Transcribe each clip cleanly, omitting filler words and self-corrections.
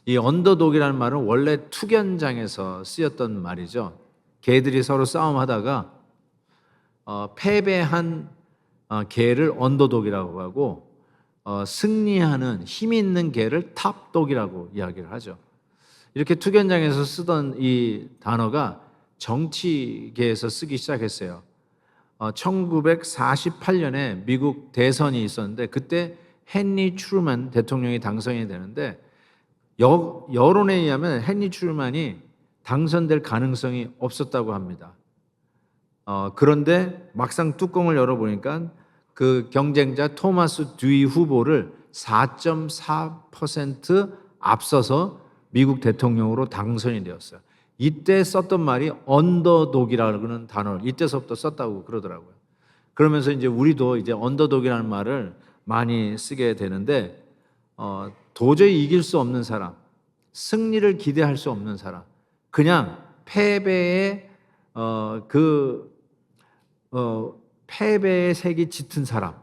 이 언더독이라는 말은 원래 투견장에서 쓰였던 말이죠. 개들이 서로 싸움하다가 패배한 개를 언더독이라고 하고 승리하는 힘 있는 개를 탑독이라고 이야기를 하죠. 이렇게 투견장에서 쓰던 이 단어가 정치계에서 쓰기 시작했어요. 1948년에 미국 대선이 있었는데 그때 헨리 트루먼 대통령이 당선이 되는데 여론에 의하면 헨리 트루먼이 당선될 가능성이 없었다고 합니다. 그런데 막상 뚜껑을 열어보니까 그 경쟁자 토마스 듀이 후보를 4.4% 앞서서 미국 대통령으로 당선이 되었어요. 이때 썼던 말이 언더독이라는 단어를 이때서부터 썼다고 그러더라고요. 그러면서 이제 우리도 이제 언더독이라는 말을 많이 쓰게 되는데 도저히 이길 수 없는 사람, 승리를 기대할 수 없는 사람, 그냥 패배의 패배의 색이 짙은 사람,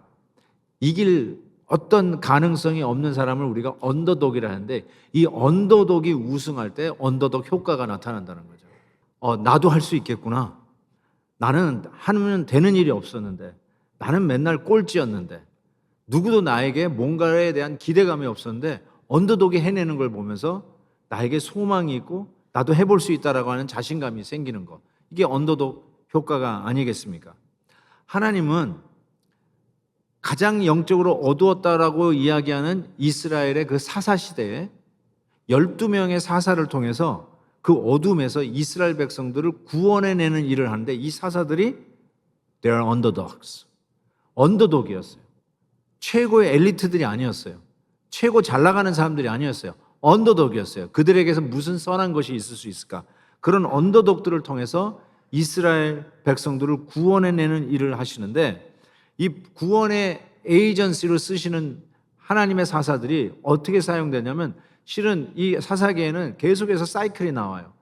이길 어떤 가능성이 없는 사람을 우리가 언더독이라 하는데 이 언더독이 우승할 때 언더독 효과가 나타난다는 거죠. 나도 할 수 있겠구나. 나는 하면 되는 일이 없었는데, 나는 맨날 꼴찌였는데, 누구도 나에게 뭔가에 대한 기대감이 없었는데 언더독이 해내는 걸 보면서 나에게 소망이 있고 나도 해볼 수 있다라고 하는 자신감이 생기는 것, 이게 언더독 효과가 아니겠습니까? 하나님은 가장 영적으로 어두웠다라고 이야기하는 이스라엘의 그 사사 시대에 12명의 사사를 통해서 그 어둠에서 이스라엘 백성들을 구원해내는 일을 하는데 이 사사들이 They are underdogs. 언더독이었어요. 최고의 엘리트들이 아니었어요. 최고 잘 나가는 사람들이 아니었어요. 언더독이었어요. 그들에게서 무슨 선한 것이 있을 수 있을까? 그런 언더독들을 통해서 이스라엘 백성들을 구원해내는 일을 하시는데 이 구원의 에이전시로 쓰시는 하나님의 사사들이 어떻게 사용되냐면 실은 이 사사계에는 계속해서 사이클이 나와요.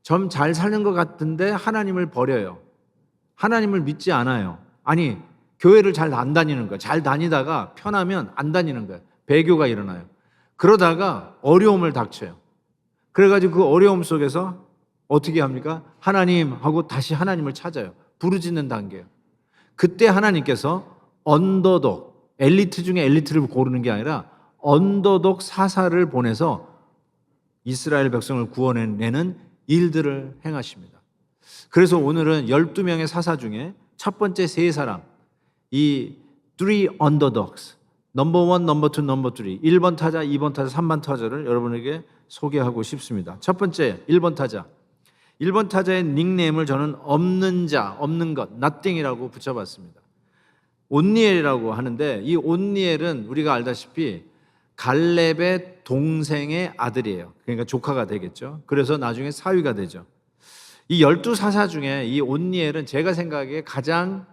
좀 잘 사는 것 같은데 하나님을 버려요. 하나님을 믿지 않아요. 아니, 교회를 잘 안 다니는 거예요. 잘 다니다가 편하면 안 다니는 거예요. 배교가 일어나요. 그러다가 어려움을 닥쳐요. 그래가지고 그 어려움 속에서 어떻게 합니까? 하나님 하고 다시 하나님을 찾아요. 부르짖는 단계예요. 그때 하나님께서 언더독, 엘리트 중에 엘리트를 고르는 게 아니라 언더독 사사를 보내서 이스라엘 백성을 구원해내는 일들을 행하십니다. 그래서 오늘은 12명의 사사 중에 첫 번째 세 사람, 이 three underdogs, 넘버 1, 넘버 2, 넘버 3, 1번 타자, 2번 타자, 3번 타자를 여러분에게 소개하고 싶습니다. 첫 번째 1번 타자. 1번 타자의 닉네임을 저는 없는 자, 없는 것, nothing이라고 붙여봤습니다. 온니엘이라고 하는데 이 온니엘은 우리가 알다시피 갈렙의 동생의 아들이에요. 그러니까 조카가 되겠죠. 그래서 나중에 사위가 되죠. 이 12사사 중에 이 온니엘은 제가 생각하기에 가장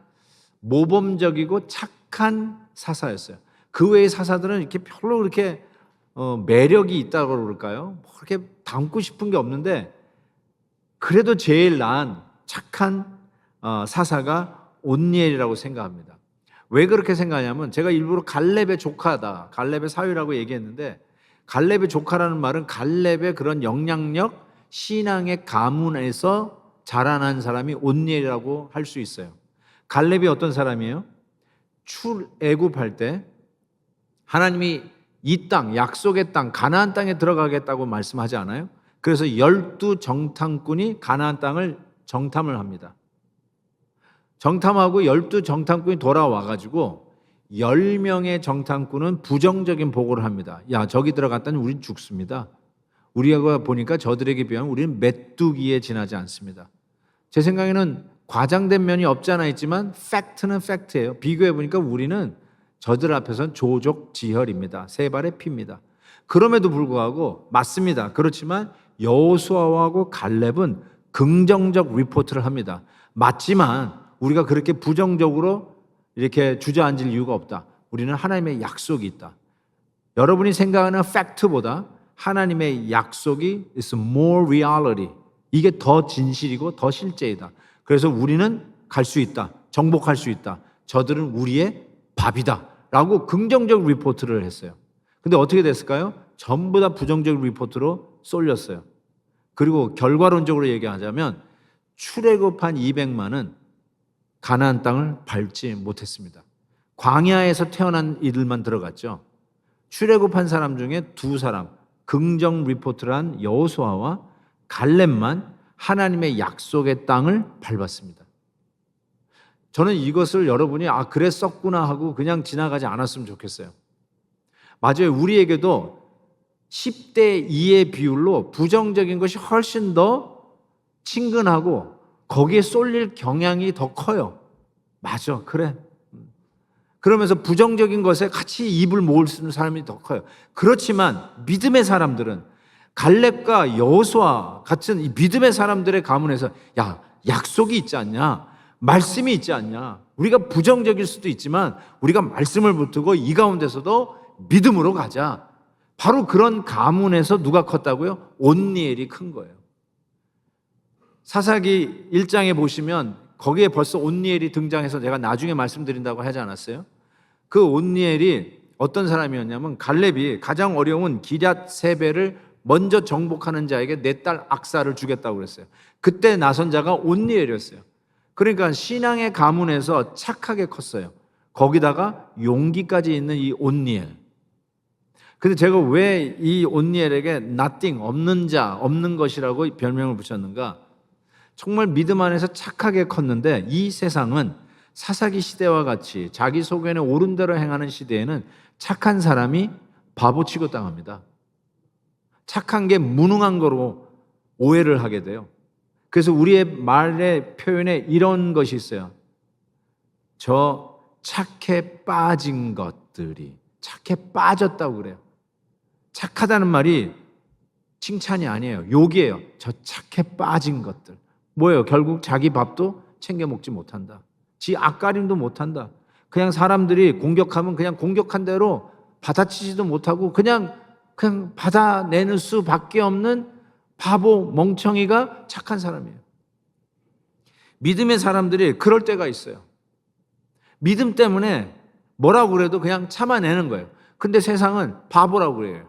모범적이고 착한 사사였어요. 그 외의 사사들은 이렇게 별로 그렇게 매력이 있다고 그럴까요? 그렇게 닮고 싶은 게 없는데 그래도 제일 나은 착한 사사가 온니엘이라고 생각합니다. 왜 그렇게 생각하냐면 제가 일부러 갈렙의 조카다, 갈렙의 사위라고 얘기했는데 갈렙의 조카라는 말은 갈렙의 그런 영향력, 신앙의 가문에서 자라난 사람이 온니엘이라고 할 수 있어요. 갈렙이 어떤 사람이에요? 출애굽할 때 하나님이 이 땅, 약속의 땅, 가나안 땅에 들어가겠다고 말씀하지 않아요? 그래서 12정탐꾼이 가나안 땅을 정탐을 합니다. 정탐하고 12정탐꾼이 돌아와가지고 10명의 정탐꾼은 부정적인 보고를 합니다. 야, 저기 들어갔다니 우린 죽습니다. 우리가 보니까 저들에게 비하면 우리는 메뚜기에 지나지 않습니다. 제 생각에는 과장된 면이 없지 않아 있지만 팩트는 팩트예요. 비교해 보니까 우리는 저들 앞에서는 조족지혈입니다. 세 발의 피입니다. 그럼에도 불구하고 맞습니다. 그렇지만 여호수아하고 갈렙은 긍정적 리포트를 합니다. 맞지만 우리가 그렇게 부정적으로 이렇게 주저앉을 이유가 없다. 우리는 하나님의 약속이 있다. 여러분이 생각하는 팩트보다 하나님의 약속이 is more reality. 이게 더 진실이고 더 실제이다. 그래서 우리는 갈 수 있다. 정복할 수 있다. 저들은 우리의 밥이다. 라고 긍정적 리포트를 했어요. 근데 어떻게 됐을까요? 전부 다 부정적 리포트로 쏠렸어요. 그리고 결과론적으로 얘기하자면 출애굽한 200만은 가나안 땅을 밟지 못했습니다. 광야에서 태어난 이들만 들어갔죠. 출애굽한 사람 중에 두 사람, 긍정 리포트란 여호수아와 갈렙만 하나님의 약속의 땅을 밟았습니다. 저는 이것을 여러분이 그랬었구나 하고 그냥 지나가지 않았으면 좋겠어요. 맞아요. 우리에게도 10대 2의 비율로 부정적인 것이 훨씬 더 친근하고 거기에 쏠릴 경향이 더 커요. 맞아, 그래. 그러면서 부정적인 것에 같이 입을 모을 수 있는 사람이 더 커요. 그렇지만 믿음의 사람들은 갈렙과 여호수아 같은 이 믿음의 사람들의 가문에서 약속이 있지 않냐? 말씀이 있지 않냐? 우리가 부정적일 수도 있지만 우리가 말씀을 붙들고 이 가운데서도 믿음으로 가자. 바로 그런 가문에서 누가 컸다고요? 온니엘이 큰 거예요. 사사기 1장에 보시면 거기에 벌써 온니엘이 등장해서 제가 나중에 말씀드린다고 하지 않았어요? 그 온니엘이 어떤 사람이었냐면 갈렙이 가장 어려운 기럇 세베를 먼저 정복하는 자에게 내 딸 악사를 주겠다고 그랬어요. 그때 나선 자가 온니엘이었어요. 그러니까 신앙의 가문에서 착하게 컸어요. 거기다가 용기까지 있는 이 온니엘. 근데 제가 왜 이 온니엘에게 nothing, 없는 자, 없는 것이라고 별명을 붙였는가? 정말 믿음 안에서 착하게 컸는데 이 세상은 사사기 시대와 같이 자기 소견에 옳은 대로 행하는 시대에는 착한 사람이 바보 취급당합니다. 착한 게 무능한 거로 오해를 하게 돼요. 그래서 우리의 말의 표현에 이런 것이 있어요. 저 착해 빠진 것들이, 착해 빠졌다고 그래요. 착하다는 말이 칭찬이 아니에요. 욕이에요. 저 착해 빠진 것들. 뭐예요? 결국 자기 밥도 챙겨 먹지 못한다. 지 앞가림도 못한다. 그냥 사람들이 공격하면 그냥 공격한 대로 받아치지도 못하고 그냥 받아내는 수밖에 없는 바보 멍청이가 착한 사람이에요. 믿음의 사람들이 그럴 때가 있어요. 믿음 때문에 뭐라고 그래도 그냥 참아내는 거예요. 근데 세상은 바보라고 그래요.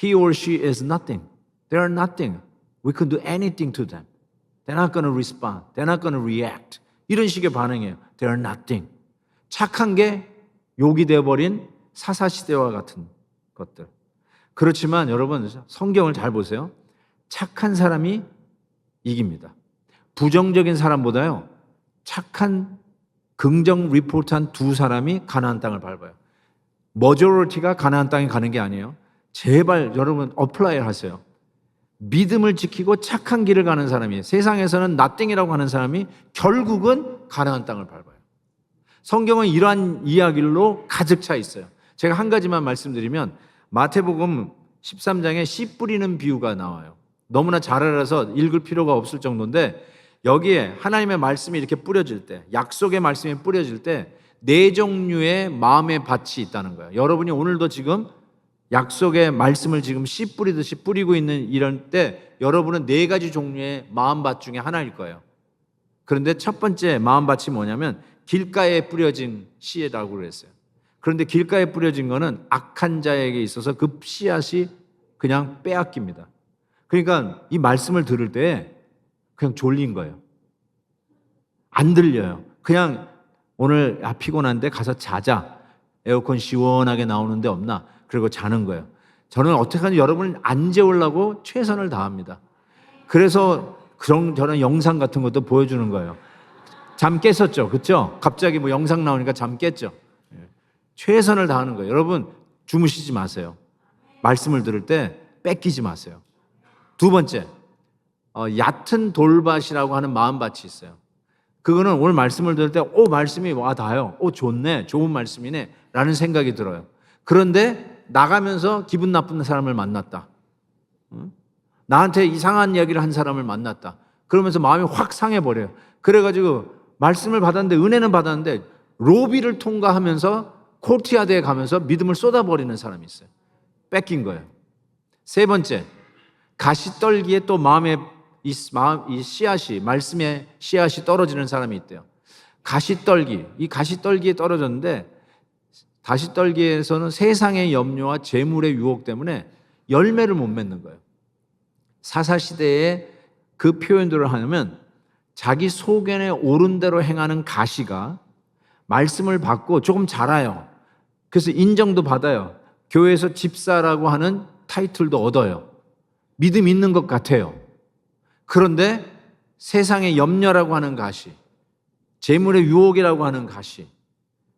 He or she is nothing. They are nothing. We can do anything to them. They're not going to respond. They're not going to react. 이런 식의 반응이에요. They are nothing. 착한 게 욕이 되어버린 사사시대와 같은 것들. 그렇지만 여러분 성경을 잘 보세요. 착한 사람이 이깁니다. 부정적인 사람보다요. 착한 긍정 리포트한 두 사람이 가나안 땅을 밟아요. 머저리티가 가나안 땅에 가는 게 아니에요. 제발 여러분 어플라이 하세요. 믿음을 지키고 착한 길을 가는 사람이 세상에서는 nothing이라고 하는 사람이 결국은 가나안 땅을 밟아요. 성경은 이러한 이야기로 가득 차 있어요. 제가 한 가지만 말씀드리면 마태복음 13장에 씨 뿌리는 비유가 나와요. 너무나 잘 알아서 읽을 필요가 없을 정도인데 여기에 하나님의 말씀이 이렇게 뿌려질 때, 약속의 말씀이 뿌려질 때 네 종류의 마음의 밭이 있다는 거예요. 여러분이 오늘도 지금 약속의 말씀을 지금 씨 뿌리듯이 뿌리고 있는 이런 때 여러분은 네 가지 종류의 마음밭 중에 하나일 거예요. 그런데 첫 번째 마음밭이 뭐냐면 길가에 뿌려진 씨라고 그랬어요. 그런데 길가에 뿌려진 거는 악한 자에게 있어서 그 씨앗이 그냥 빼앗깁니다. 그러니까 이 말씀을 들을 때 그냥 졸린 거예요. 안 들려요. 그냥 오늘 피곤한데 가서 자자. 에어컨 시원하게 나오는데 없나? 그리고 자는 거예요. 저는 어떻게든 여러분을 안 재우려고 최선을 다합니다. 그래서 저는 영상 같은 것도 보여주는 거예요. 잠 깼었죠. 그렇죠? 갑자기 뭐 영상 나오니까 잠 깼죠. 최선을 다하는 거예요. 여러분 주무시지 마세요. 말씀을 들을 때 뺏기지 마세요. 두 번째, 얕은 돌밭이라고 하는 마음밭이 있어요. 그거는 오늘 말씀을 들을 때 말씀이 닿아요. 좋네. 좋은 말씀이네. 라는 생각이 들어요. 그런데 나가면서 기분 나쁜 사람을 만났다. 나한테 이상한 이야기를 한 사람을 만났다. 그러면서 마음이 확 상해버려요. 그래가지고 말씀을 받았는데 은혜는 받았는데 로비를 통과하면서 코르티아드에 가면서 믿음을 쏟아버리는 사람이 있어요. 뺏긴 거예요. 세 번째, 가시떨기에 또 마음에 이 씨앗이, 말씀의 씨앗이 떨어지는 사람이 있대요. 이 가시떨기에 떨어졌는데 가시떨기에서는 세상의 염려와 재물의 유혹 때문에 열매를 못 맺는 거예요. 사사시대에 그 표현들을 하면 자기 소견에 옳은 대로 행하는 가시가 말씀을 받고 조금 자라요. 그래서 인정도 받아요. 교회에서 집사라고 하는 타이틀도 얻어요. 믿음 있는 것 같아요. 그런데 세상의 염려라고 하는 가시, 재물의 유혹이라고 하는 가시,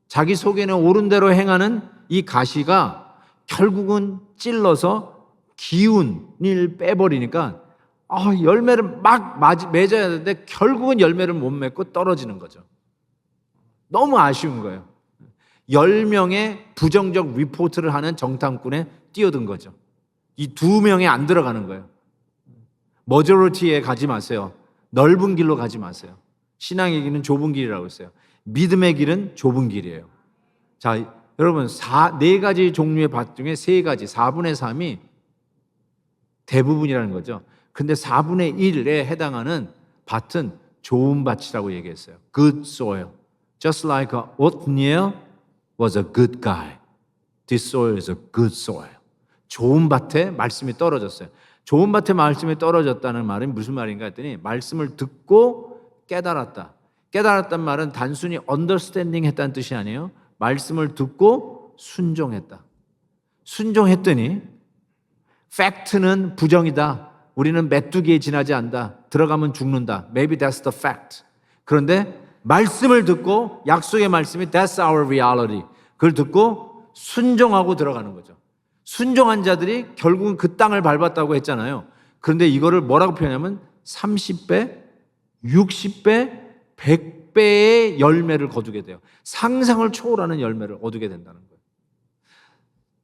자기 속에는 옳은 대로 행하는 이 가시가 결국은 찔러서 기운을 빼버리니까 열매를 막 맺어야 되는데 결국은 열매를 못 맺고 떨어지는 거죠. 너무 아쉬운 거예요. 10명의 부정적 리포트를 하는 정탐꾼에 뛰어든 거죠. 이 2명에 안 들어가는 거예요. 머저리티에 가지 마세요. 넓은 길로 가지 마세요. 신앙의 길은 좁은 길이라고 했어요. 믿음의 길은 좁은 길이에요. 자, 여러분 4가지 종류의 밭 중에 3가지, 4분의 3이 대부분이라는 거죠. 근데 4분의 1에 해당하는 밭은 좋은 밭이라고 얘기했어요. Good soil. Just like Othniel was a good guy. This soil is a good soil. 좋은 밭에 말씀이 떨어졌어요. 좋은 밭에 말씀이 떨어졌다는 말은 무슨 말인가 했더니 말씀을 듣고 깨달았다. 깨달았단 말은 단순히 understanding 했다는 뜻이 아니에요. 말씀을 듣고 순종했다. 순종했더니 팩트는 부정이다. 우리는 메뚜기에 지나지 않는다. 들어가면 죽는다. Maybe that's the fact. 그런데 말씀을 듣고 약속의 말씀이 That's our reality. 그걸 듣고 순종하고 들어가는 거죠. 순종한 자들이 결국은 그 땅을 밟았다고 했잖아요. 그런데 이거를 뭐라고 표현하면 30배, 60배, 100배의 열매를 거두게 돼요. 상상을 초월하는 열매를 얻게 된다는 거예요.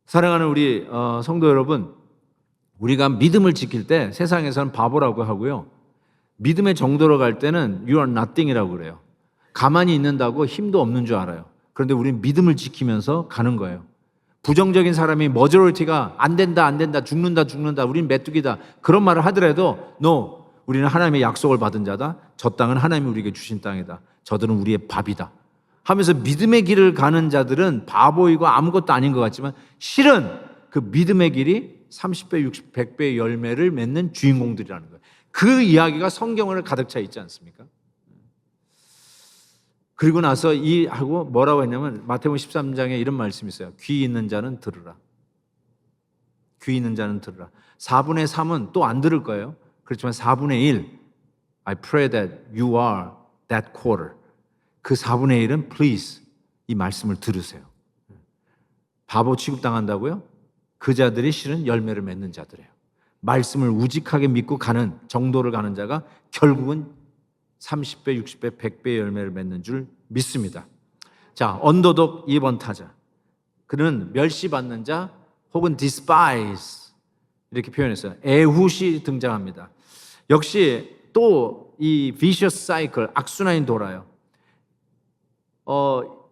사랑하는 우리 성도 여러분, 우리가 믿음을 지킬 때 세상에서는 바보라고 하고요. 믿음의 정도로 갈 때는 you are nothing이라고 그래요. 가만히 있는다고 힘도 없는 줄 알아요. 그런데 우리는 믿음을 지키면서 가는 거예요. 부정적인 사람이 머저리티가 안 된다, 죽는다, 우린 메뚜기다 그런 말을 하더라도 no, 우리는 하나님의 약속을 받은 자다. 저 땅은 하나님이 우리에게 주신 땅이다. 저들은 우리의 밥이다 하면서 믿음의 길을 가는 자들은 바보이고 아무것도 아닌 것 같지만 실은 그 믿음의 길이 30배, 60, 100배의 열매를 맺는 주인공들이라는 거예요. 그 이야기가 성경을 가득 차 있지 않습니까? 그리고 나서 하고 뭐라고 했냐면 마태복음 13장에 이런 말씀이 있어요. 귀 있는 자는 들으라. 귀 있는 자는 들으라. 4분의 3은 또 안 들을 거예요. 그렇지만 4분의 1 I pray that you are that quarter. 그 4분의 1은 please 이 말씀을 들으세요. 바보 취급당한다고요? 그 자들이 실은 열매를 맺는 자들이에요. 말씀을 우직하게 믿고 가는 정도를 가는 자가 결국은 30배, 60배, 100배의 열매를 맺는 줄 믿습니다. 자, 언더독 2번 타자. 그는 멸시받는 자 혹은 despise 이렇게 표현했어요. 애훗이 등장합니다. 역시 또 이 vicious cycle, 악순환이 돌아요.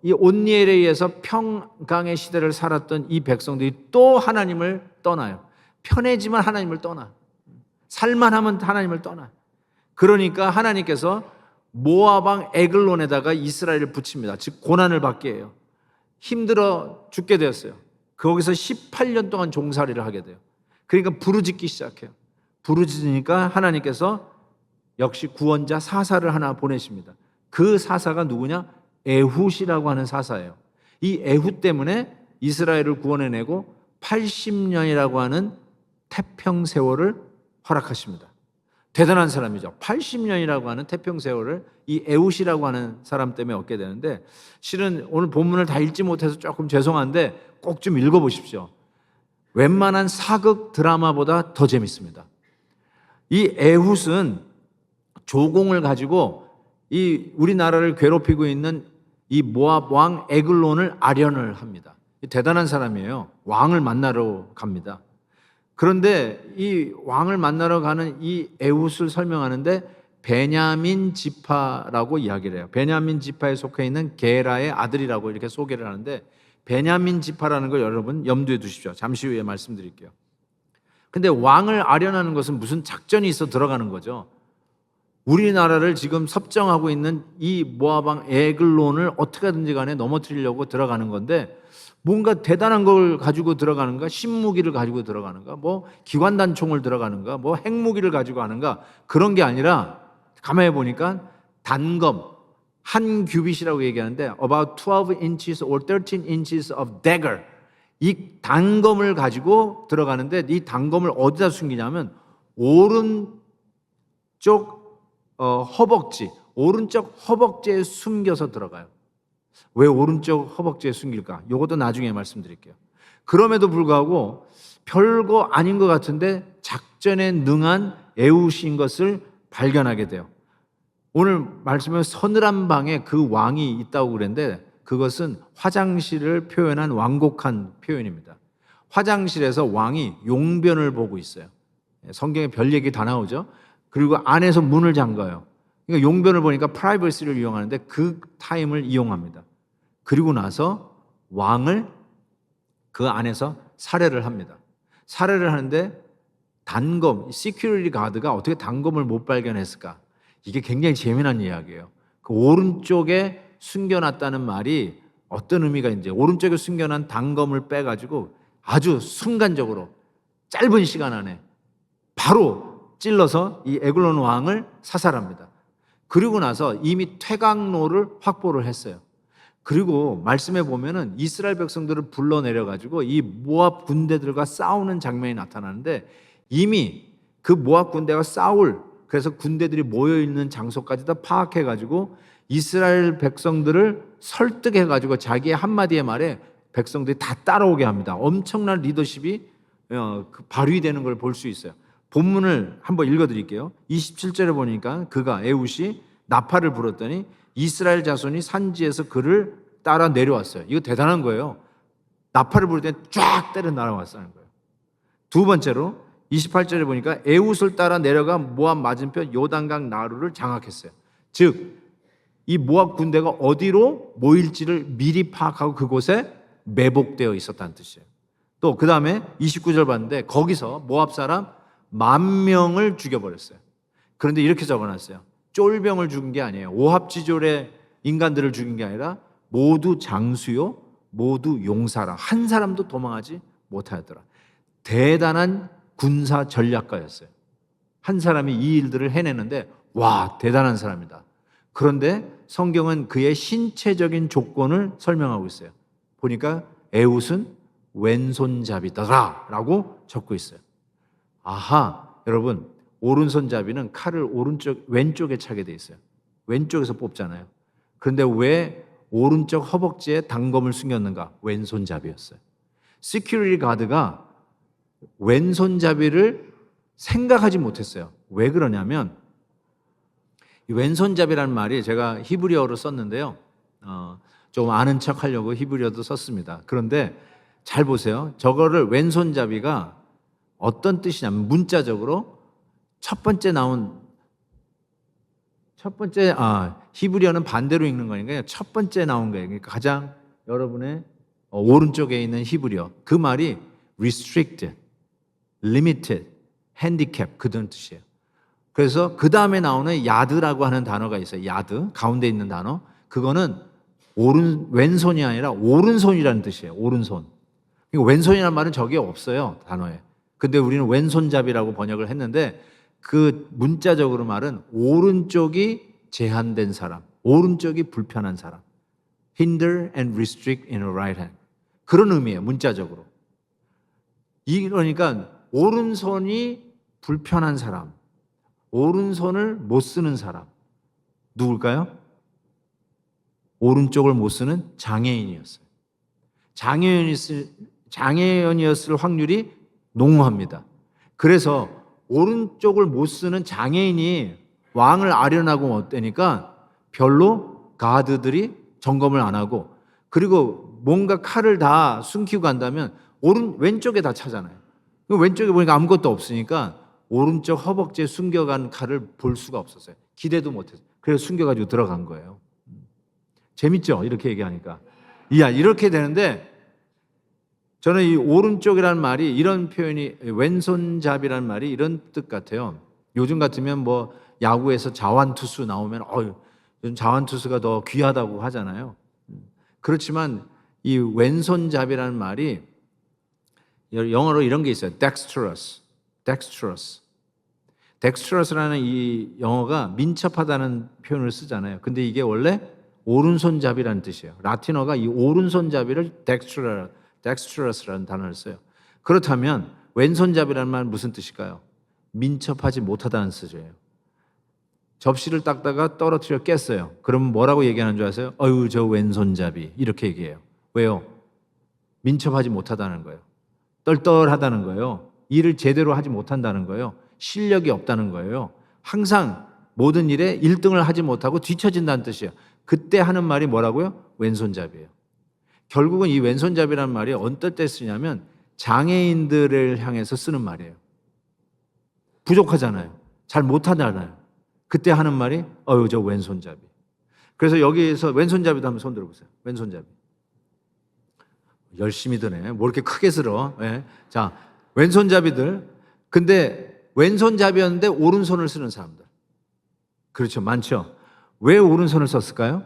이 온니엘에 의해서 평강의 시대를 살았던 이 백성들이 또 하나님을 떠나요. 편해지면 하나님을 떠나. 살만하면 하나님을 떠나. 그러니까 하나님께서 모압 왕 에글론에다가 이스라엘을 붙입니다. 즉 고난을 받게 해요. 힘들어 죽게 되었어요. 거기서 18년 동안 종살이를 하게 돼요. 그러니까 부르짖기 시작해요. 부르짖으니까 하나님께서 역시 구원자 사사를 하나 보내십니다. 그 사사가 누구냐? 에훗이라고 하는 사사예요. 이 에훗 때문에 이스라엘을 구원해내고 80년이라고 하는 태평세월을 허락하십니다. 대단한 사람이죠. 80년이라고 하는 태평세월을 이 에훗이라고 하는 사람 때문에 얻게 되는데 실은 오늘 본문을 다 읽지 못해서 조금 죄송한데 꼭 좀 읽어보십시오. 웬만한 사극 드라마보다 더 재밌습니다. 이 에훗은 조공을 가지고 이 우리나라를 괴롭히고 있는 이 모압 왕 에글론을 아련을 합니다. 대단한 사람이에요. 왕을 만나러 갑니다. 그런데 이 왕을 만나러 가는 이 에훗을 설명하는데 베냐민 지파라고 이야기를 해요. 베냐민 지파에 속해 있는 게라의 아들이라고 이렇게 소개를 하는데 베냐민 지파라는 걸 여러분 염두에 두십시오. 잠시 후에 말씀드릴게요. 근데 왕을 아련하는 것은 무슨 작전이 있어 들어가는 거죠. 우리나라를 지금 섭정하고 있는 이 모압 왕 에글론을 어떻게든지 간에 넘어뜨리려고 들어가는 건데 뭔가 대단한 걸 가지고 들어가는가, 신무기를 가지고 들어가는가, 뭐 기관단총을 들어가는가, 뭐 핵무기를 가지고 하는가, 그런 게 아니라 가만히 보니까 단검, 한 규빗이라고 얘기하는데 about 12 inches or 13 inches of dagger, 이 단검을 가지고 들어가는데 이 단검을 어디다 숨기냐면 오른쪽 허벅지, 오른쪽 허벅지에 숨겨서 들어가요. 왜 오른쪽 허벅지에 숨길까? 이것도 나중에 말씀드릴게요. 그럼에도 불구하고 별거 아닌 것 같은데 작전에 능한 에웃인 것을 발견하게 돼요. 오늘 말씀에 서늘한 방에 그 왕이 있다고 그랬는데 그것은 화장실을 표현한 완곡한 표현입니다. 화장실에서 왕이 용변을 보고 있어요. 성경에 별 얘기 다 나오죠. 그리고 안에서 문을 잠가요. 그러니까 용변을 보니까 프라이버시를 이용하는데 그 타임을 이용합니다. 그리고 나서 왕을 그 안에서 살해를 합니다. 살해를 하는데 단검, 시큐리티 가드가 어떻게 단검을 못 발견했을까? 이게 굉장히 재미난 이야기예요. 그 오른쪽에 숨겨놨다는 말이 어떤 의미가 있는지, 오른쪽에 숨겨놓은 단검을 빼가지고 아주 순간적으로 짧은 시간 안에 바로 찔러서 이 에글론 왕을 사살합니다. 그리고 나서 이미 퇴각로를 확보를 했어요. 그리고 말씀해 보면은 이스라엘 백성들을 불러내려가지고 이 모압 군대들과 싸우는 장면이 나타나는데 이미 그 모압 군대가 그래서 군대들이 모여있는 장소까지 다 파악해가지고 이스라엘 백성들을 설득해가지고 자기의 한마디의 말에 백성들이 다 따라오게 합니다. 엄청난 리더십이 발휘되는 걸 볼 수 있어요. 본문을 한번 읽어드릴게요. 27절에 보니까 그가 에웃이 나팔을 불었더니 이스라엘 자손이 산지에서 그를 따라 내려왔어요. 이거 대단한 거예요. 나팔을 부를 때 쫙 때려 날아왔다는 거예요. 두 번째로 28절에 보니까 에웃을 따라 내려가 모압 맞은편 요단강 나루를 장악했어요. 즉 이 모압 군대가 어디로 모일지를 미리 파악하고 그곳에 매복되어 있었다는 뜻이에요. 또 그 다음에 29절 봤는데 거기서 모압 사람 10,000명을 죽여버렸어요. 그런데 이렇게 적어놨어요. 쫄병을 죽인 게 아니에요. 오합지졸의 인간들을 죽인 게 아니라 모두 장수요, 모두 용사라. 한 사람도 도망하지 못하였더라. 대단한 군사 전략가였어요. 한 사람이 이 일들을 해내는데 와, 대단한 사람이다. 그런데 성경은 그의 신체적인 조건을 설명하고 있어요. 보니까 에웃은 왼손잡이더라 라고 적고 있어요. 아하, 여러분, 오른손잡이는 칼을 왼쪽에 차게 돼 있어요. 왼쪽에서 뽑잖아요. 그런데 왜 오른쪽 허벅지에 단검을 숨겼는가? 왼손잡이였어요. 시큐리티 가드가 왼손잡이를 생각하지 못했어요. 왜 그러냐면 이 왼손잡이라는 말이 제가 히브리어로 썼는데요. 좀 아는 척 하려고 히브리어도 썼습니다. 그런데 잘 보세요. 저거를 왼손잡이가 어떤 뜻이냐면 문자적으로 첫 번째 히브리어는 반대로 읽는 거니까요. 첫 번째 나온 거예요. 그러니까 가장 여러분의 오른쪽에 있는 히브리어. 그 말이 restricted, limited, handicap 그런 뜻이에요. 그래서 그 다음에 나오는 야드라고 하는 단어가 있어요. 야드, 가운데 있는 단어. 그거는 왼손이 아니라 오른손이라는 뜻이에요. 오른손. 왼손이라는 말은 저게 없어요. 단어에. 근데 우리는 왼손잡이라고 번역을 했는데 그 문자적으로 말은 오른쪽이 제한된 사람, 오른쪽이 불편한 사람. hinder and restrict in a right hand. 그런 의미예요. 문자적으로. 그러니까 오른손이 불편한 사람, 오른손을 못 쓰는 사람. 누굴까요? 오른쪽을 못 쓰는 장애인이었어요. 장애인이었을 확률이 농후합니다. 그래서 오른쪽을 못 쓰는 장애인이 왕을 아련하고 어때니까 별로 가드들이 점검을 안 하고 그리고 뭔가 칼을 다 숨기고 간다면 왼쪽에 다 차잖아요. 왼쪽에 보니까 아무것도 없으니까 오른쪽 허벅지에 숨겨간 칼을 볼 수가 없었어요. 기대도 못했어요. 그래서 숨겨가지고 들어간 거예요. 재밌죠? 이렇게 얘기하니까. 이렇게 되는데 저는 이 오른쪽이라는 말이 이런 표현이 왼손잡이라는 말이 이런 뜻 같아요. 요즘 같으면 뭐 야구에서 자완투수 나오면 요즘 자완투수가 더 귀하다고 하잖아요. 그렇지만 이 왼손잡이라는 말이 영어로 이런 게 있어요. dexterous라는 이 영어가 민첩하다는 표현을 쓰잖아요. 근데 이게 원래 오른손잡이라는 뜻이에요. 라틴어가 이 오른손잡이를 dexterous라는 단어를 써요. 그렇다면 왼손잡이라는 말은 무슨 뜻일까요? 민첩하지 못하다는 뜻이에요. 접시를 닦다가 떨어뜨려 깼어요. 그러면 뭐라고 얘기하는 줄 아세요? 어휴, 저 왼손잡이. 이렇게 얘기해요. 왜요? 민첩하지 못하다는 거예요. 떨떨하다는 거예요. 일을 제대로 하지 못한다는 거예요. 실력이 없다는 거예요. 항상 모든 일에 1등을 하지 못하고 뒤처진다는 뜻이에요. 그때 하는 말이 뭐라고요? 왼손잡이에요. 결국은 이 왼손잡이라는 말이 어떨 때 쓰냐면 장애인들을 향해서 쓰는 말이에요. 부족하잖아요. 잘 못하잖아요. 그때 하는 말이 어휴, 저 왼손잡이. 그래서 여기에서 왼손잡이도 한번 손 들어보세요. 왼손잡이. 열심히 드네. 뭐 이렇게 크게 들어. 네. 자, 왼손잡이들. 근데 왼손잡이였는데 오른손을 쓰는 사람들. 그렇죠. 많죠. 왜 오른손을 썼을까요?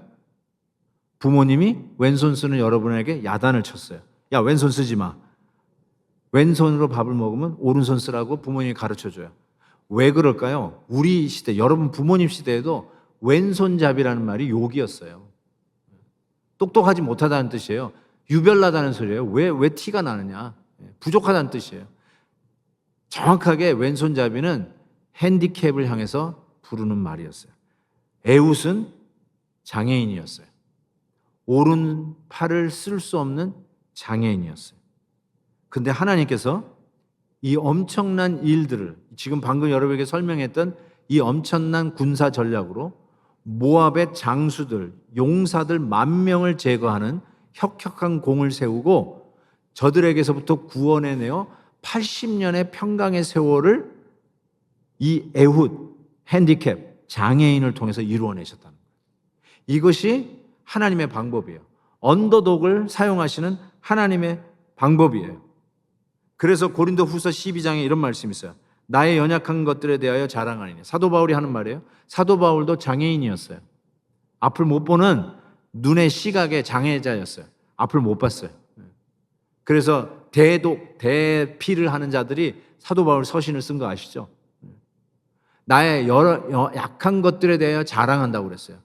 부모님이 왼손 쓰는 여러분에게 야단을 쳤어요. 야, 왼손 쓰지 마. 왼손으로 밥을 먹으면 오른손 쓰라고 부모님이 가르쳐줘요. 왜 그럴까요? 우리 시대, 여러분 부모님 시대에도 왼손잡이라는 말이 욕이었어요. 똑똑하지 못하다는 뜻이에요. 유별나다는 소리예요. 왜 티가 나느냐? 부족하다는 뜻이에요. 정확하게 왼손잡이는 핸디캡을 향해서 부르는 말이었어요. 에웃은 장애인이었어요. 오른팔을 쓸 수 없는 장애인이었어요. 근데 하나님께서 이 엄청난 일들을 지금 방금 여러분에게 설명했던 이 엄청난 군사 전략으로 모압의 장수들, 용사들 10,000명을 제거하는 혁혁한 공을 세우고 저들에게서부터 구원해내어 80년의 평강의 세월을 이 에훗, 핸디캡, 장애인을 통해서 이루어내셨다는 거예요. 이것이 하나님의 방법이에요. 언더독을 사용하시는 하나님의 방법이에요. 그래서 고린도 후서 12장에 이런 말씀이 있어요. 나의 연약한 것들에 대하여 자랑하리니. 사도 바울이 하는 말이에요. 사도 바울도 장애인이었어요. 앞을 못 보는 눈의 시각의 장애자였어요. 앞을 못 봤어요. 그래서 대피를 하는 자들이 사도 바울 서신을 쓴 거 아시죠? 나의 여러 약한 것들에 대하여 자랑한다고 그랬어요.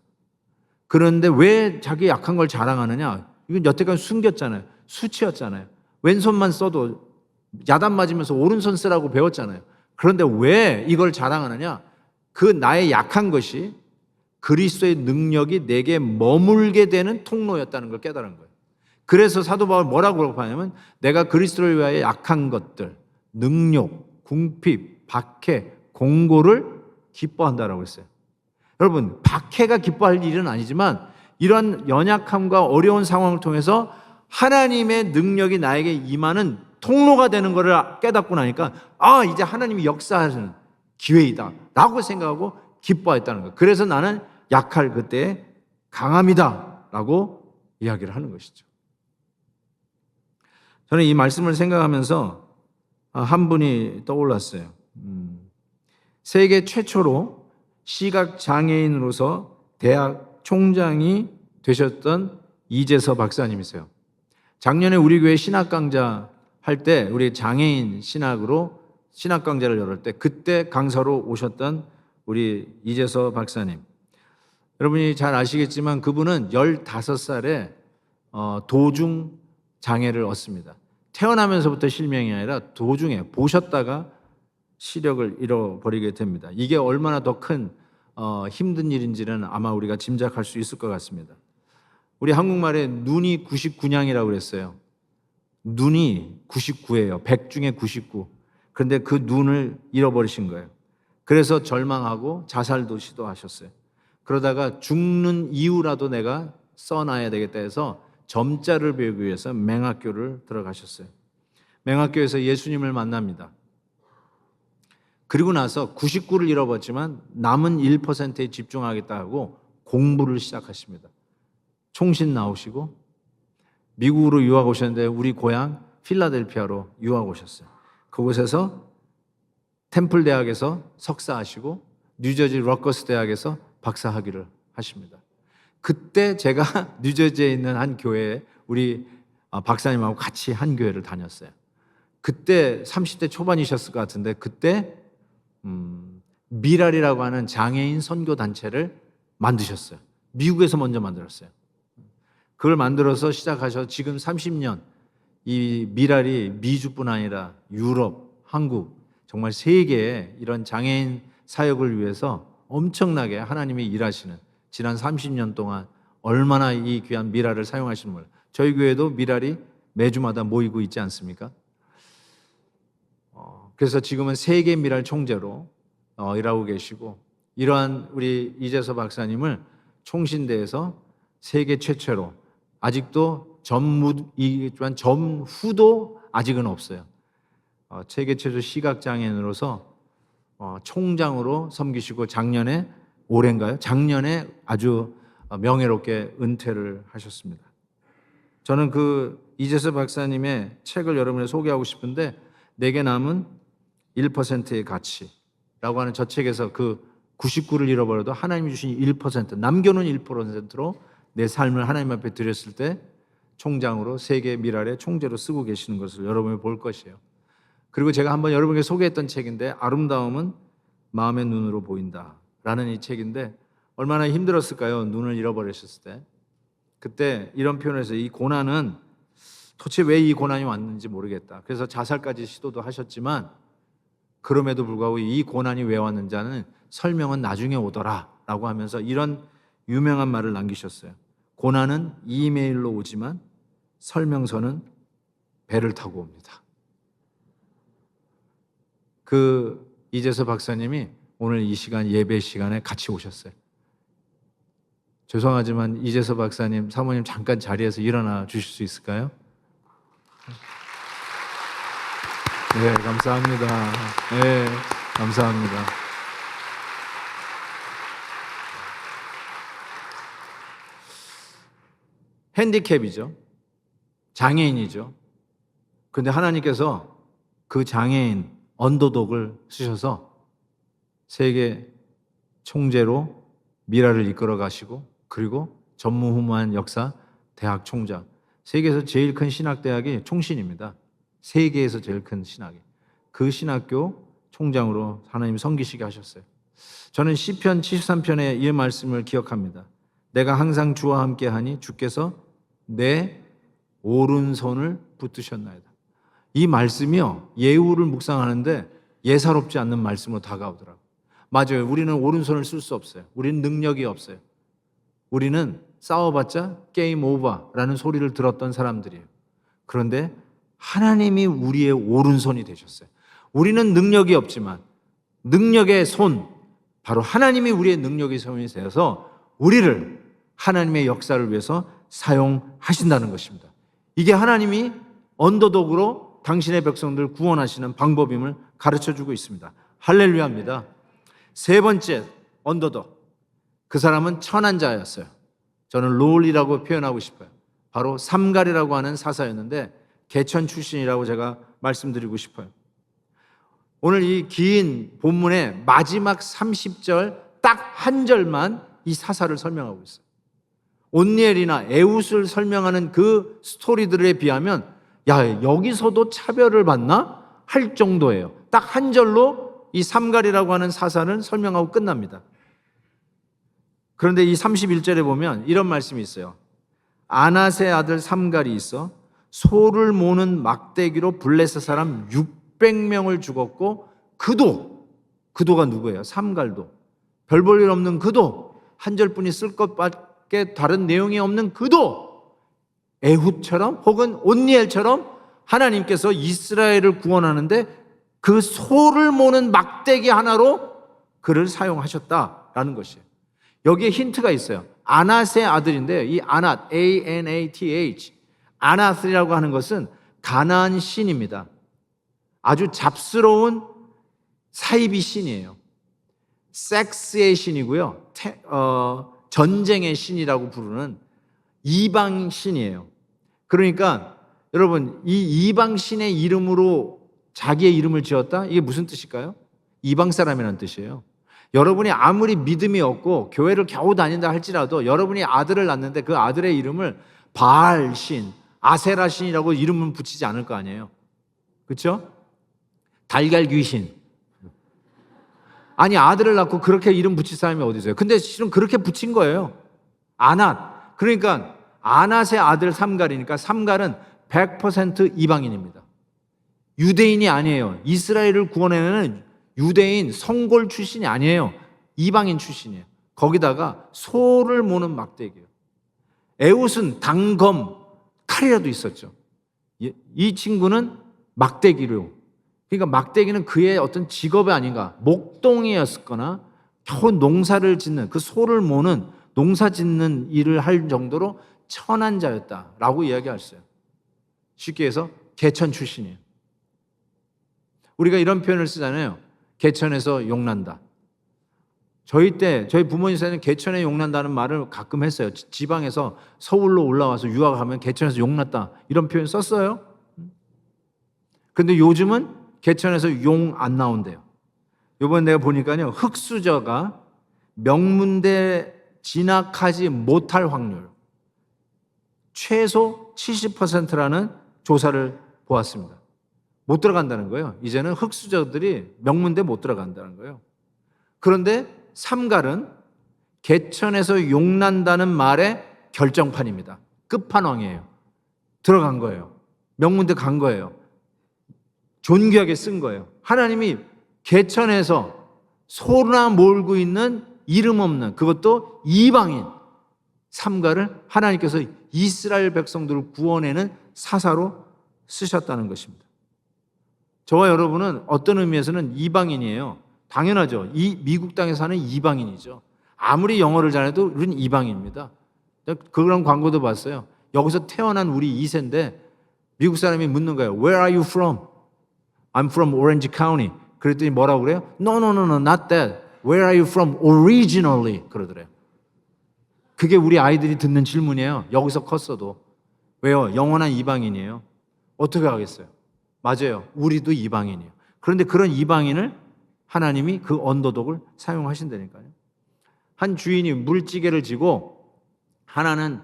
그런데 왜 자기 약한 걸 자랑하느냐? 이건 여태까지 숨겼잖아요. 수치였잖아요. 왼손만 써도 야단 맞으면서 오른손 쓰라고 배웠잖아요. 그런데 왜 이걸 자랑하느냐? 그 나의 약한 것이 그리스도의 능력이 내게 머물게 되는 통로였다는 걸 깨달은 거예요. 그래서 사도 바울 뭐라고 하냐면 내가 그리스도를 위하여 약한 것들, 능욕, 궁핍, 박해, 공고를 기뻐한다라고 했어요. 여러분, 박해가 기뻐할 일은 아니지만 이런 연약함과 어려운 상황을 통해서 하나님의 능력이 나에게 임하는 통로가 되는 것을 깨닫고 나니까 이제 하나님이 역사하시는 기회이다 라고 생각하고 기뻐했다는 거예요. 그래서 나는 약할 그때에 강함이다 라고 이야기를 하는 것이죠. 저는 이 말씀을 생각하면서 한 분이 떠올랐어요. 세계 최초로 시각장애인으로서 대학 총장이 되셨던 이재서 박사님이세요. 작년에 우리 교회 신학 강좌 할 때 우리 장애인 신학으로 신학 강좌를 열을 때 그때 강사로 오셨던 우리 이재서 박사님. 여러분이 잘 아시겠지만 그분은 15살에 도중 장애를 얻습니다. 태어나면서부터 실명이 아니라 도중에 보셨다가 시력을 잃어버리게 됩니다. 이게 얼마나 더 큰 힘든 일인지는 아마 우리가 짐작할 수 있을 것 같습니다. 우리 한국말에 눈이 99냥이라고 그랬어요. 눈이 99예요. 100 중에 99. 그런데 그 눈을 잃어버리신 거예요. 그래서 절망하고 자살도 시도하셨어요. 그러다가 죽는 이유라도 내가 써놔야 되겠다 해서 점자를 배우기 위해서 맹학교를 들어가셨어요. 맹학교에서 예수님을 만납니다. 그리고 나서 99를 잃어버렸지만 남은 1%에 집중하겠다 하고 공부를 시작하십니다. 총신 나오시고 미국으로 유학 오셨는데 우리 고향 필라델피아로 유학 오셨어요. 그곳에서 템플 대학에서 석사하시고 뉴저지 러커스 대학에서 박사학위를 하십니다. 그때 제가 뉴저지에 있는 한 교회에 우리 박사님하고 같이 한 교회를 다녔어요. 그때 30대 초반이셨을 것 같은데 그때 미랄이라고 하는 장애인 선교 단체를 만드셨어요. 미국에서 먼저 만들었어요. 그걸 만들어서 시작하셔서 지금 30년 이 미랄이 미주뿐 아니라 유럽, 한국 정말 세계에 이런 장애인 사역을 위해서 엄청나게 하나님이 일하시는 지난 30년 동안 얼마나 이 귀한 미랄을 사용하시는 몰라요. 저희 교회도 미랄이 매주마다 모이고 있지 않습니까? 그래서 지금은 세계 미랄 총재로 일하고 계시고 이러한 우리 이재서 박사님을 총신대에서 세계 최초로 아직도 전무이지만 전후도 아직은 없어요. 세계 최초 시각장애인으로서 총장으로 섬기시고 올해인가요? 작년에 아주 명예롭게 은퇴를 하셨습니다. 저는 그 이재서 박사님의 책을 여러분에 소개하고 싶은데 내게 남은 1%의 가치라고 하는 저 책에서 그 99를 잃어버려도 하나님이 주신 1% 남겨놓은 1%로 내 삶을 하나님 앞에 드렸을 때 총장으로 세계 미랄의 총재로 쓰고 계시는 것을 여러분이 볼 것이에요. 그리고 제가 한번 여러분에게 소개했던 책인데 아름다움은 마음의 눈으로 보인다라는 이 책인데 얼마나 힘들었을까요? 눈을 잃어버리셨을 때. 그때 이런 표현을 해서 이 고난은 도대체 왜 이 고난이 왔는지 모르겠다. 그래서 자살까지 시도도 하셨지만 그럼에도 불구하고 이 고난이 왜 왔는지는 설명은 나중에 오더라라고 하면서 이런 유명한 말을 남기셨어요. 고난은 이메일로 오지만 설명서는 배를 타고 옵니다. 그 이재서 박사님이 오늘 이 시간 예배 시간에 같이 오셨어요. 죄송하지만 이재서 박사님, 사모님 잠깐 자리에서 일어나 주실 수 있을까요? 네, 감사합니다. 네, 감사합니다. 핸디캡이죠. 장애인이죠. 그런데 하나님께서 그 장애인 언더독을 쓰셔서 세계 총재로 미라를 이끌어 가시고 그리고 전무후무한 역사 대학 총장. 세계에서 제일 큰 신학대학이 총신입니다. 세계에서 제일 큰 신학이. 그 신학교 총장으로 하나님 섬기시게 하셨어요. 저는 시편 73편의 이 말씀을 기억합니다. 내가 항상 주와 함께하니 주께서 내 오른손을 붙드셨나이다. 이 말씀이요, 예후를 묵상하는데 예사롭지 않는 말씀으로 다가오더라고요. 맞아요. 우리는 오른손을 쓸 수 없어요. 우리는 능력이 없어요. 우리는 싸워봤자 게임 오버라는 소리를 들었던 사람들이에요. 그런데 하나님이 우리의 오른손이 되셨어요. 우리는 능력이 없지만 능력의 손, 바로 하나님이 우리의 능력의 손이 되어서 우리를 하나님의 역사를 위해서 사용하신다는 것입니다. 이게 하나님이 언더독으로 당신의 백성들을 구원하시는 방법임을 가르쳐주고 있습니다. 할렐루야입니다. 세 번째 언더독. 그 사람은 천한 자였어요. 저는 롤이라고 표현하고 싶어요. 바로 삼갈이라고 하는 사사였는데 개천 출신이라고 제가 말씀드리고 싶어요. 오늘 이 긴 본문의 마지막 30절 딱 한 절만 이 사사를 설명하고 있어요. 온니엘이나 에웃을 설명하는 그 스토리들에 비하면 야, 여기서도 차별을 받나? 할 정도예요. 딱 한 절로 이 삼갈이라고 하는 사사를 설명하고 끝납니다. 그런데 이 31절에 보면 이런 말씀이 있어요. 아낫의 아들 삼갈이 있어 소를 모는 막대기로 블레셋 사람 600명을 죽었고 그도가 누구예요? 삼갈도. 별 볼 일 없는 그도. 한 절뿐이 쓸 것밖에 다른 내용이 없는 그도. 에훗처럼 혹은 온니엘처럼 하나님께서 이스라엘을 구원하는데 그 소를 모는 막대기 하나로 그를 사용하셨다라는 것이에요. 여기에 힌트가 있어요. 아낫의 아들인데 이 아낫, A-N-A-T-H, 아낫이라고 하는 것은 가나안 신입니다. 아주 잡스러운 사이비 신이에요. 섹스의 신이고요. 전쟁의 신이라고 부르는 이방 신이에요. 그러니까 여러분, 이 이방 신의 이름으로 자기의 이름을 지었다? 이게 무슨 뜻일까요? 이방 사람이라는 뜻이에요. 여러분이 아무리 믿음이 없고 교회를 겨우 다닌다 할지라도 여러분이 아들을 낳는데 그 아들의 이름을 바알 신, 아세라 신이라고 이름은 붙이지 않을 거 아니에요. 그렇죠? 달걀 귀신. 아니 아들을 낳고 그렇게 이름 붙일 사람이 어디 있어요? 근데 실은 그렇게 붙인 거예요. 아낫. 그러니까 아낫의 아들 삼갈이니까 삼갈은 100% 이방인입니다. 유대인이 아니에요. 이스라엘을 구원해내는 유대인 성골 출신이 아니에요. 이방인 출신이에요. 거기다가 소를 모는 막대기예요. 에웃은 단검, 칼이라도 있었죠. 이 친구는 막대기로. 그러니까 막대기는 그의 어떤 직업이 아닌가. 목동이었거나 겨우 농사를 짓는, 그 소를 모는 농사 짓는 일을 할 정도로 천한 자였다라고 이야기할 수 있어요. 쉽게 해서 개천 출신이에요. 우리가 이런 표현을 쓰잖아요. 개천에서 용난다. 저희 부모님 세대는 개천에 용난다는 말을 가끔 했어요. 지방에서 서울로 올라와서 유학하면 개천에서 용났다. 이런 표현 썼어요. 근데 요즘은 개천에서 용 안 나온대요. 이번에 내가 보니까요. 흑수저가 명문대 진학하지 못할 확률 최소 70%라는 조사를 보았습니다. 못 들어간다는 거예요. 이제는 흑수저들이 명문대 못 들어간다는 거예요. 그런데 삼갈은 개천에서 용난다는 말의 결정판입니다. 끝판왕이에요. 들어간 거예요. 명문대 간 거예요. 존귀하게 쓴 거예요. 하나님이 개천에서 소나 몰고 있는 이름 없는, 그것도 이방인 삼갈을 하나님께서 이스라엘 백성들을 구원해는 사사로 쓰셨다는 것입니다. 저와 여러분은 어떤 의미에서는 이방인이에요. 당연하죠. 이 미국 땅에 사는 이방인이죠. 아무리 영어를 잘해도 우리는 이방인입니다. 그런 광고도 봤어요. 여기서 태어난 우리 2세인데 미국 사람이 묻는 거예요. Where are you from? I'm from Orange County. 그랬더니 뭐라고 그래요? No, not that. Where are you from originally? 그러더래요. 그게 우리 아이들이 듣는 질문이에요. 여기서 컸어도. 왜요? 영원한 이방인이에요. 어떻게 하겠어요? 맞아요. 우리도 이방인이에요. 그런데 그런 이방인을 하나님이 그 언더독을 사용하신다니까요. 한 주인이 물찌개를 지고 하나는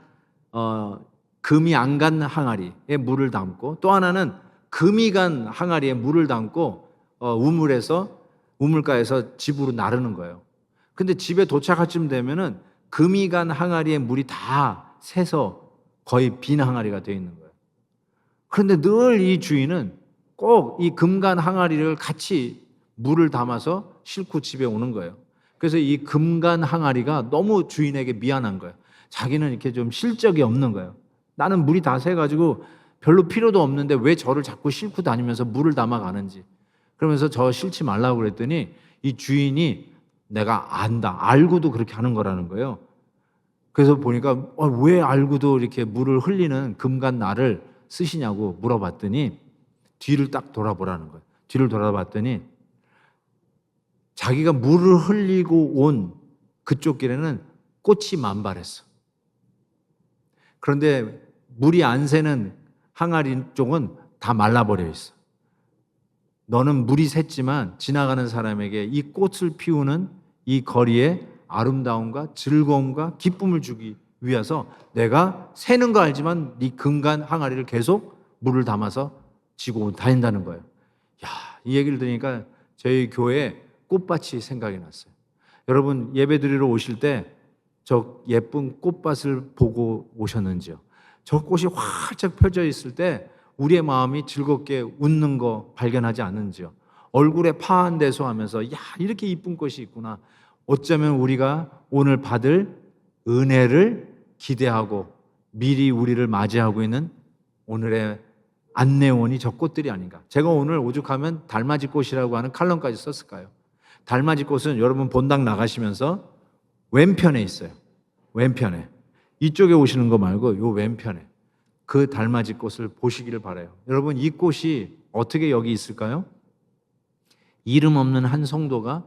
금이 안 간 항아리에 물을 담고 또 하나는 금이 간 항아리에 물을 담고 우물가에서 집으로 나르는 거예요. 근데 집에 도착할 쯤 되면은 금이 간 항아리에 물이 다 새서 거의 빈 항아리가 되어 있는 거예요. 그런데 늘 이 주인은 꼭 이 금간 항아리를 같이 물을 담아서 싣고 집에 오는 거예요. 그래서 이 금간 항아리가 너무 주인에게 미안한 거예요. 자기는 이렇게 좀 실적이 없는 거예요. 나는 물이 다 새가지고 별로 필요도 없는데 왜 저를 자꾸 싣고 다니면서 물을 담아가는지. 그러면서 저 싣지 말라고 그랬더니 이 주인이 내가 안다. 알고도 그렇게 하는 거라는 거예요. 그래서 보니까 왜 알고도 이렇게 물을 흘리는 금간 나를 쓰시냐고 물어봤더니 뒤를 딱 돌아보라는 거예요. 뒤를 돌아봤더니 자기가 물을 흘리고 온 그쪽 길에는 꽃이 만발했어. 그런데 물이 안 새는 항아리 쪽은 다 말라버려 있어. 너는 물이 샜지만 지나가는 사람에게 이 꽃을 피우는 이 거리에 아름다움과 즐거움과 기쁨을 주기 위해서 내가 새는 거 알지만 네 금간 항아리를 계속 물을 담아서 지고 다닌다는 거예요. 야, 이 얘기를 들으니까 저희 교회에 꽃밭이 생각이 났어요. 여러분 예배 드리러 오실 때 저 예쁜 꽃밭을 보고 오셨는지요? 저 꽃이 활짝 펴져 있을 때 우리의 마음이 즐겁게 웃는 거 발견하지 않는지요? 얼굴에 파한대소하면서 야, 이렇게 이쁜 꽃이 있구나. 어쩌면 우리가 오늘 받을 은혜를 기대하고 미리 우리를 맞이하고 있는 오늘의 안내원이 저 꽃들이 아닌가. 제가 오늘 오죽하면 달맞이 꽃이라고 하는 칼럼까지 썼을까요? 달맞이 꽃은 여러분 본당 나가시면서 왼편에 있어요. 왼편에. 이쪽에 오시는 거 말고 요 왼편에 그 달맞이 꽃을 보시기를 바라요. 여러분 이 꽃이 어떻게 여기 있을까요? 이름 없는 한 성도가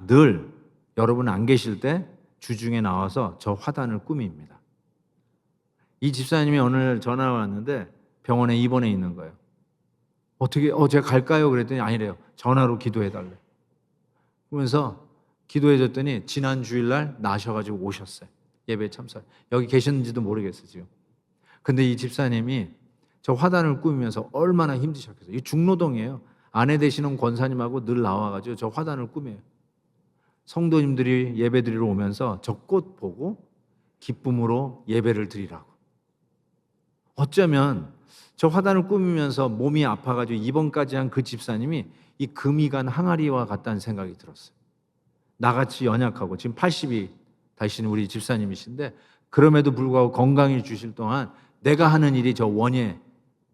늘 여러분 안 계실 때 주중에 나와서 저 화단을 꾸밉니다. 이 집사님이 오늘 전화가 왔는데 병원에 입원해 있는 거예요. 어떻게 제가 갈까요? 그랬더니 아니래요. 전화로 기도해달래. 그러면서 기도해줬더니 지난 주일날 나셔가지고 오셨어요. 예배에 참석. 여기 계셨는지도 모르겠어요 지금. 근데 이 집사님이 저 화단을 꾸미면서 얼마나 힘드셨겠어요. 이 중노동이에요. 아내 되시는 권사님하고 늘 나와가지고 저 화단을 꾸며요. 성도님들이 예배 드리러 오면서 저 꽃 보고 기쁨으로 예배를 드리라고. 어쩌면 저 화단을 꾸미면서 몸이 아파가지고 입원까지 한 그 집사님이 이 금이 간 항아리와 같다는 생각이 들었어요. 나같이 연약하고 지금 80이 되신 우리 집사님이신데 그럼에도 불구하고 건강히 주실 동안 내가 하는 일이 저 원예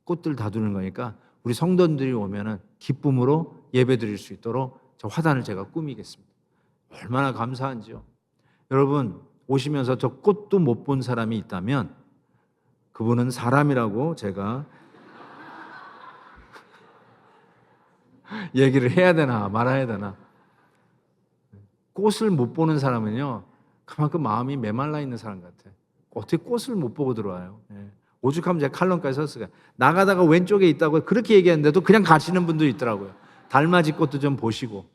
꽃들 다두는 거니까 우리 성도들이 오면은 기쁨으로 예배 드릴 수 있도록 저 화단을 제가 꾸미겠습니다. 얼마나 감사한지요. 여러분 오시면서 저 꽃도 못 본 사람이 있다면 그분은 사람이라고 제가 얘기를 해야 되나 말아야 되나. 꽃을 못 보는 사람은요 그만큼 마음이 메말라 있는 사람 같아. 어떻게 꽃을 못 보고 들어와요. 오죽하면 제가 칼럼까지 썼을까요. 나가다가 왼쪽에 있다고 그렇게 얘기했는데도 그냥 가시는 분도 있더라고요. 달맞이 꽃도 좀 보시고.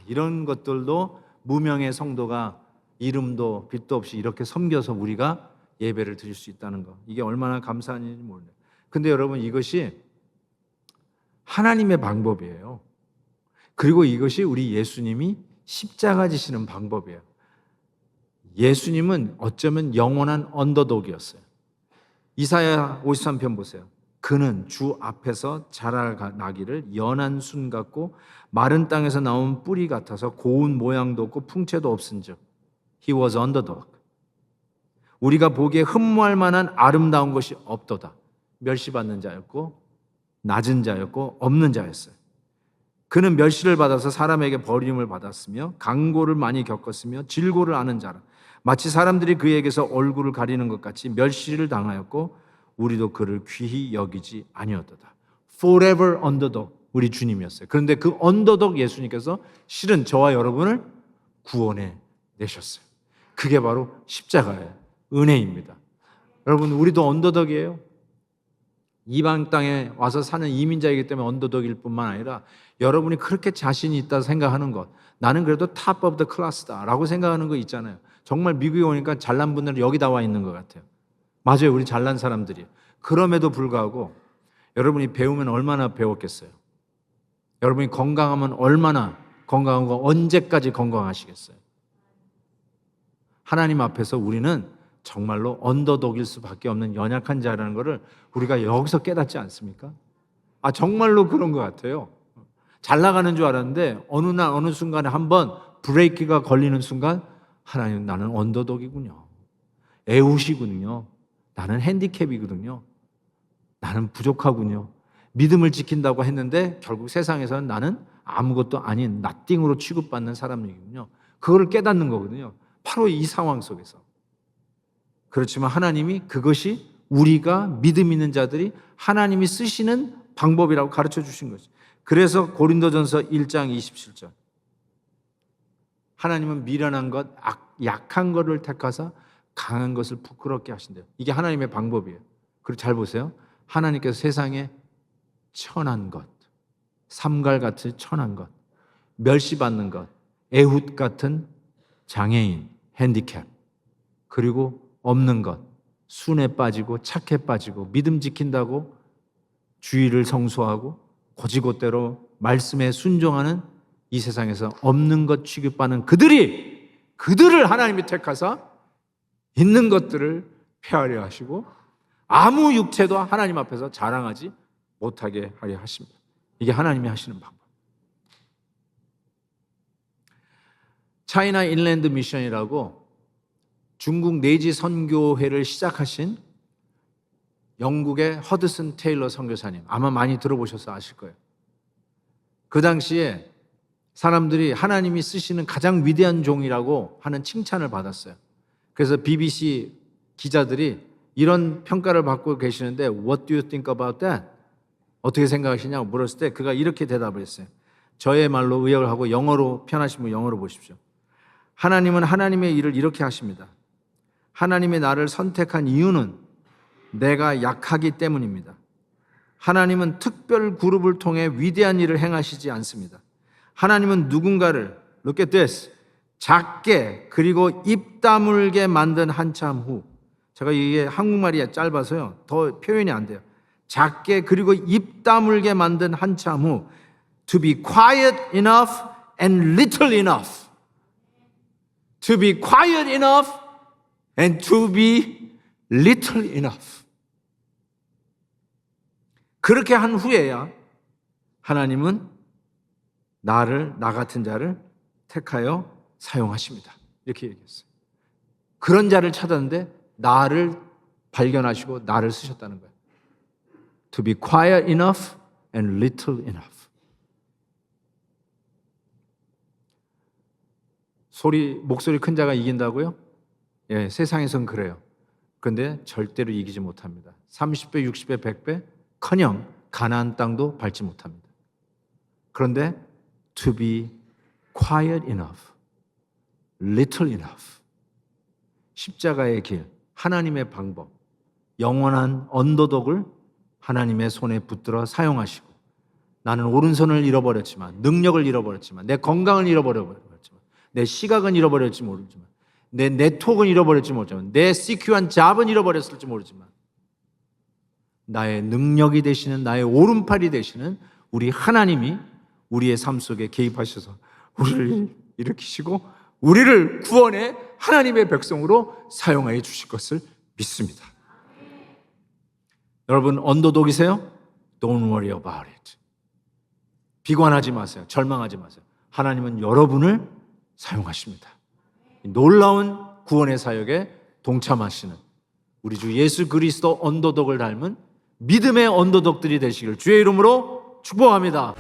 이런 것들도 무명의 성도가 이름도 빛도 없이 이렇게 섬겨서 우리가 예배를 드릴 수 있다는 거, 이게 얼마나 감사한 일인지 몰라요. 근데 여러분 이것이 하나님의 방법이에요. 그리고 이것이 우리 예수님이 십자가 지시는 방법이에요. 예수님은 어쩌면 영원한 언더독이었어요. 이사야 53편 보세요. 그는 주 앞에서 자라나기를 연한 순 같고 마른 땅에서 나온 뿌리 같아서 고운 모양도 없고 풍채도 없은즉 He was underdog. 우리가 보기에 흠모할 만한 아름다운 것이 없도다. 멸시받는 자였고 낮은 자였고 없는 자였어요. 그는 멸시를 받아서 사람에게 버림을 받았으며 강고를 많이 겪었으며 질고를 아는 자라. 마치 사람들이 그에게서 얼굴을 가리는 것 같이 멸시를 당하였고 우리도 그를 귀히 여기지 아니었도다. Forever underdog 우리 주님이었어요. 그런데 그 언더독 예수님께서 실은 저와 여러분을 구원해 내셨어요. 그게 바로 십자가예요. 은혜입니다. 여러분 우리도 언더독이에요. 이방 땅에 와서 사는 이민자이기 때문에 언더독일 뿐만 아니라 여러분이 그렇게 자신이 있다 생각하는 것, 나는 그래도 top of the class다 라고 생각하는 거 있잖아요. 정말 미국에 오니까 잘난 분들은 여기 나와 있는 것 같아요. 맞아요. 우리 잘난 사람들이. 그럼에도 불구하고 여러분이 배우면 얼마나 배웠겠어요. 여러분이 건강하면 얼마나 건강하고 언제까지 건강하시겠어요. 하나님 앞에서 우리는 정말로 언더독일 수밖에 없는 연약한 자라는 것을 우리가 여기서 깨닫지 않습니까? 정말로 그런 것 같아요. 잘 나가는 줄 알았는데 어느 날 어느 순간에 한번 브레이크가 걸리는 순간 하나님 나는 언더독이군요. 애웃이군요. 나는 핸디캡이거든요. 나는 부족하군요. 믿음을 지킨다고 했는데 결국 세상에서는 나는 아무것도 아닌 나띵으로 취급받는 사람이군요. 그거를 깨닫는 거거든요. 바로 이 상황 속에서. 그렇지만 하나님이 그것이 우리가 믿음 있는 자들이 하나님이 쓰시는 방법이라고 가르쳐 주신 거죠. 그래서 고린도전서 1장 27절 하나님은 미련한 것, 약한 것을 택하사 강한 것을 부끄럽게 하신대요. 이게 하나님의 방법이에요. 그리고 잘 보세요. 하나님께서 세상에 천한 것, 삼갈같이 천한 것, 멸시받는 것, 애훗 같은 장애인, 핸디캡, 그리고 없는 것, 순에 빠지고 착해 빠지고 믿음 지킨다고 주의를 성수하고 고지고대로 말씀에 순종하는 이 세상에서 없는 것 취급받는 그들을 하나님이 택하사 있는 것들을 폐하려 하시고 아무 육체도 하나님 앞에서 자랑하지 못하게 하려 하십니다. 이게 하나님이 하시는 방법. 차이나 인랜드 미션이라고 중국 내지 선교회를 시작하신 영국의 허드슨 테일러 선교사님, 아마 많이 들어보셔서 아실 거예요. 그 당시에 사람들이 하나님이 쓰시는 가장 위대한 종이라고 하는 칭찬을 받았어요. 그래서 BBC 기자들이 이런 평가를 받고 계시는데 What do you think about that? 어떻게 생각하시냐고 물었을 때 그가 이렇게 대답을 했어요. 저의 말로 의역을 하고 영어로 편하신 분 영어로 보십시오. 하나님은 하나님의 일을 이렇게 하십니다. 하나님이 나를 선택한 이유는 내가 약하기 때문입니다. 하나님은 특별 그룹을 통해 위대한 일을 행하시지 않습니다. 하나님은 누군가를 Look at this. 작게 그리고 입 다물게 만든 한참 후, 제가 이게 한국말이 짧아서요 더 표현이 안 돼요. 작게 그리고 입 다물게 만든 한참 후 to be quiet enough and little enough. To be quiet enough and to be little enough. 그렇게 한 후에야 하나님은 나 같은 자를 택하여 사용하십니다. 이렇게 얘기했어요. 그런 자를 찾았는데 나를 발견하시고 나를 쓰셨다는 거예요. To be quiet enough and little enough. 목소리 큰 자가 이긴다고요? 예, 세상에선 그래요. 그런데 절대로 이기지 못합니다. 30배, 60배, 100배 커녕 가나안 땅도 밟지 못합니다. 그런데 to be quiet enough, little enough. 십자가의 길, 하나님의 방법, 영원한 언더독을 하나님의 손에 붙들어 사용하시고 나는 오른손을 잃어버렸지만 능력을 잃어버렸지만 내 건강을 잃어버렸지만 내 시각은 잃어버렸지 모르지만 내 네트워크는 잃어버렸지 모르지만 내 시큐한 잡은 잃어버렸을지 모르지만 나의 능력이 되시는 나의 오른팔이 되시는 우리 하나님이 우리의 삶 속에 개입하셔서 우리를 일으키시고 우리를 구원의 하나님의 백성으로 사용하여 주실 것을 믿습니다. 여러분 언더독이세요? Don't worry about it. 비관하지 마세요. 절망하지 마세요. 하나님은 여러분을 사용하십니다. 놀라운 구원의 사역에 동참하시는 우리 주 예수 그리스도 언더독을 닮은 믿음의 언더독들이 되시길 주의 이름으로 축복합니다.